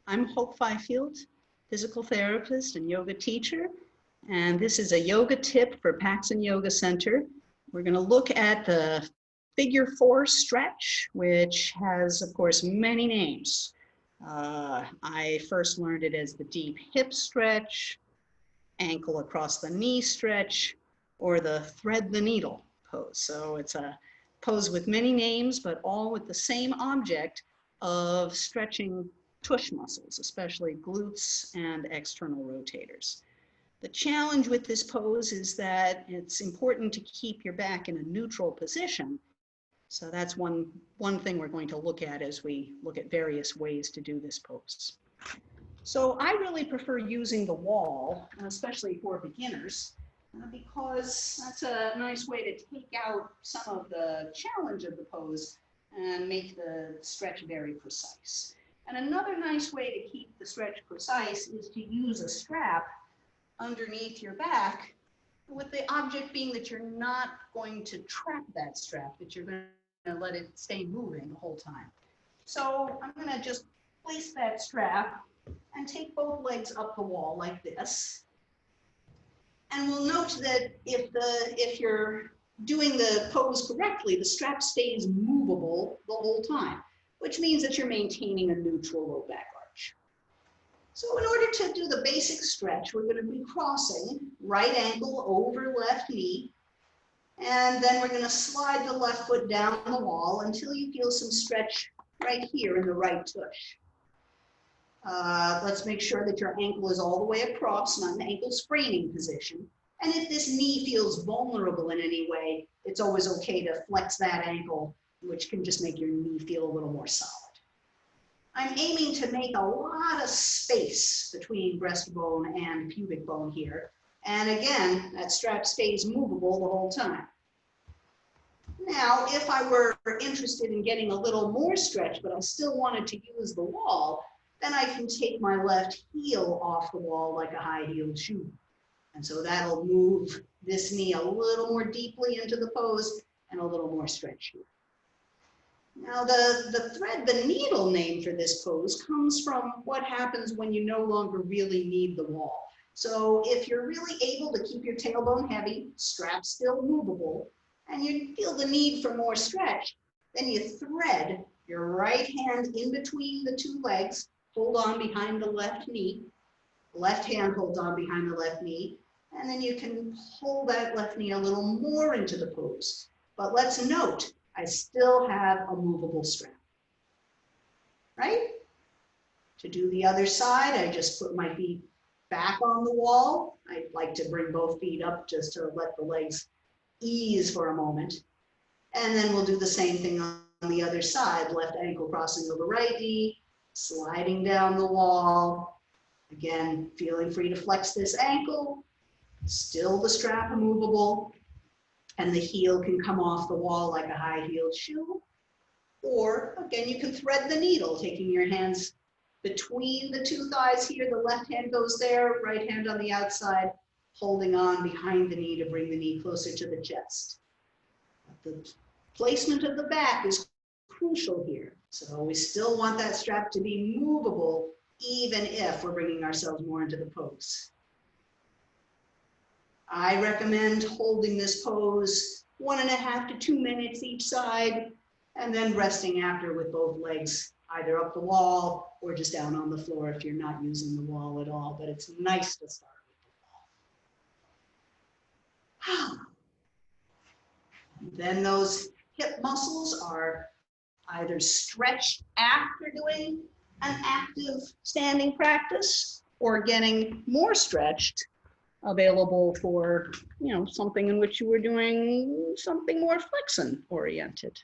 I'm Hope Fyfield, physical therapist and yoga teacher, and this is a yoga tip for Paxson Yoga Center. We're going to look at the figure 4 stretch, which has, of course, many names. I first learned it as the deep hip stretch, ankle across the knee stretch, or the thread the needle pose. So it's a pose with many names, but all with the same object of stretching tush muscles, especially glutes and external rotators. The challenge with this pose is that it's important to keep your back in a neutral position. So that's one thing we're going to look at as we look at various ways to do this pose. So I really prefer using the wall, especially for beginners, because that's a nice way to take out some of the challenge of the pose and make the stretch very precise. And another nice way to keep the stretch precise is to use a strap underneath your back, with the object being that you're not going to trap that strap, that you're going to let it stay moving the whole time. So I'm going to just place that strap and take both legs up the wall like this. And we'll note that if you're doing the pose correctly, the strap stays movable the whole time, which means that you're maintaining a neutral low back arch. So in order to do the basic stretch, we're going to be crossing right ankle over left knee, and then we're going to slide the left foot down the wall until you feel some stretch right here in the right tush. Let's make sure that your ankle is all the way across, not an ankle spraining position. And if this knee feels vulnerable in any way, it's always okay to flex that ankle, which can just make your knee feel a little more solid. I'm aiming to make a lot of space between breastbone and pubic bone here. And again, that strap stays movable the whole time. Now, if I were interested in getting a little more stretch, but I still wanted to use the wall, then I can take my left heel off the wall like a high-heeled shoe. And so that'll move this knee a little more deeply into the pose and a little more stretch here. Now, the thread the needle name for this pose comes from what happens when you no longer really need the wall. So if you're really able to keep your tailbone heavy, strap still movable, and you feel the need for more stretch, then you thread your right hand in between the two legs, hold on behind the left knee, left hand holds on behind the left knee, and then you can pull that left knee a little more into the pose. But let's note, I still have a movable strap, right? To do the other side, I just put my feet back on the wall. I like to bring both feet up just to let the legs ease for a moment. And then we'll do the same thing on the other side, left ankle crossing over right knee, sliding down the wall. Again, feeling free to flex this ankle, still the strap movable, and the heel can come off the wall like a high-heeled shoe. Or again, you can thread the needle, taking your hands between the two thighs here. The left hand goes there, right hand on the outside, holding on behind the knee to bring the knee closer to the chest. The placement of the back is crucial here. So we still want that strap to be movable, even if we're bringing ourselves more into the pose. I recommend holding this pose 1.5 to 2 minutes each side, and then resting after with both legs either up the wall or just down on the floor if you're not using the wall at all. But it's nice to start with the wall. Then those hip muscles are either stretched after doing an active standing practice or getting more stretched, available for, something in which you were doing something more flexin oriented.